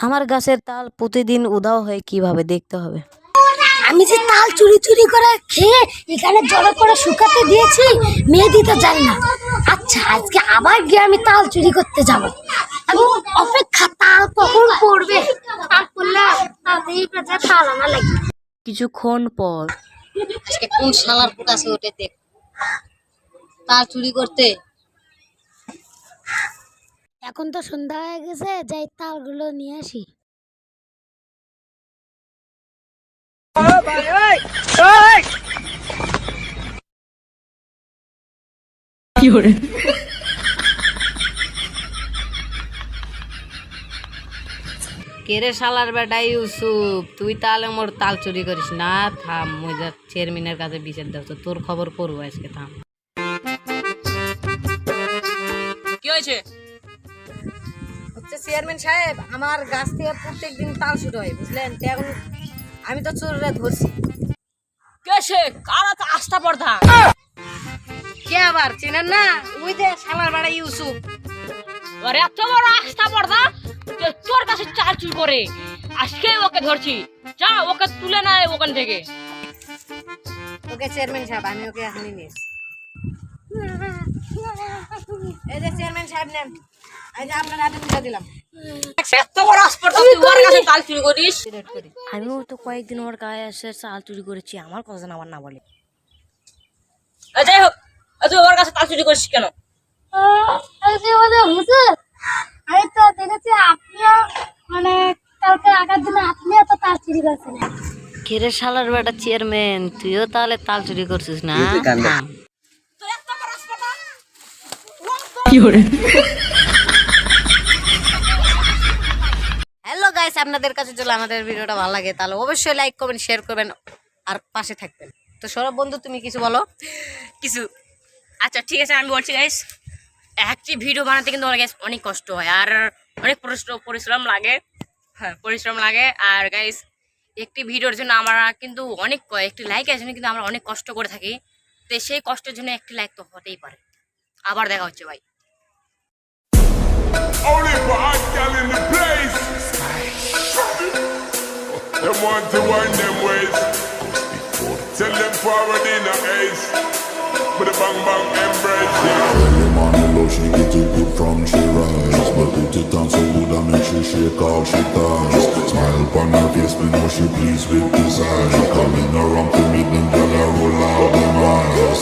আমার গাছের তাল প্রতিদিন উধাও হয় কিভাবে দেখতে হবে। আমি যে তাল চুরি চুরি করে খেয়ে এখানে জড়ো করে শুকাতে দিয়েছি, মেয়ে দিতে জানি না। আচ্ছা, আজকে আবার গিয়ে আমি তাল চুরি করতে যাব। আমি অপেক্ষা, তাল কখন পড়বে। তাল পড়লে তাল আমার লাগবে। কিছুক্ষণ পর আজকে কোন শালার ফুট আছে ওটা দেখ, তার চুরি করতে। এখন তো সন্ধ্যা হয়ে গেছে, যাই তালগুলো নিয়ে আসি। কেরে শালার বেটা ইউসুফ, তুই তাহলে মোর তাল চুরি করিস না। থাম, মুই যা চেয়ারম্যানের কাছে বিচার দেব, তোর খবর করবো আজকে। থাম। কি হয়েছে? হচ্ছে চেয়ারম্যান সাহেব, আমার গাছ থেকে প্রত্যেকদিন তাল চুরি হয়, বুঝলেন? তো এখন আমি তো চোররা ধরছি। কেসে কারা তো আস্থা পড়তা? কে আবার চেনেন না? ওই যে শালার বেটা ইউসুফ। আরে এত বড় আস্থা পড়তা যে তোর কাছে চাল চুরি করে, আজকে ওকে ধরছি। যা ওকে তুলে না ওখান থেকে। ওকে চেয়ারম্যান সাহেব, আমি ওকে এখনই নিয়ে এসছি। এই যে চেয়ারম্যান সাহেব নেন, এই যে আপনার হাতে তুলে দিলাম। এত বড় আস্পর্ধা তুই ওর কাছে তাল চুরি করিস? আমিও তো কয়েকদিন ওর গায়ে এসে চাল চুরি করেছি, আমার কথা যেন আমার না বলে। যাই হোক, তুই ওর কাছে তাল চুরি করিস কেন? আমি তো দেখেছি আপনিও মানে কালকে আগের দিনে আপনিও তো তাল চুরি করছিলেন। কেরে শালার বেটা চেয়ারম্যান, তুইও তাহলে তাল চুরি করছিস না? থাম। তুই এত বড় আস্পর্ধা? হ্যালো গাইস, আপনাদের কাছে যদি আমাদের ভিডিওটা ভালো লাগে তাহলে অবশ্যই লাইক করবেন, শেয়ার করবেন আর পাশে থাকবেন। তো সৌরভ বন্ধু, তুমি কিছু বলো। কিছু আচ্ছা ঠিক আছে, আমি বলছি গাইস, একটি ভিডিও বানাতে কিন্তু অনেক কষ্ট হয় আর অনেক পরিশ্রম লাগে। হ্যাঁ, পরিশ্রম লাগে। আর গাইস, একটি ভিডিওর জন্য আমরা কিন্তু একটি লাইকের জন্য কিন্তু আমরা অনেক কষ্ট করে থাকি। তো সেই কষ্টের জন্য একটি লাইক তো হতেই পারে। আবার দেখা হচ্ছে ভাই। Only for hot gal in the place. Them want to wind them ways. Tell them forward in a ace. With a bang bang embrace. Tell your mommy love she get it good from she rise. But put it on so good and make she shake all she ties. Smile upon her face, me know she pleased with this eyes. Coming around to meet them, girl, I roll out them eyes.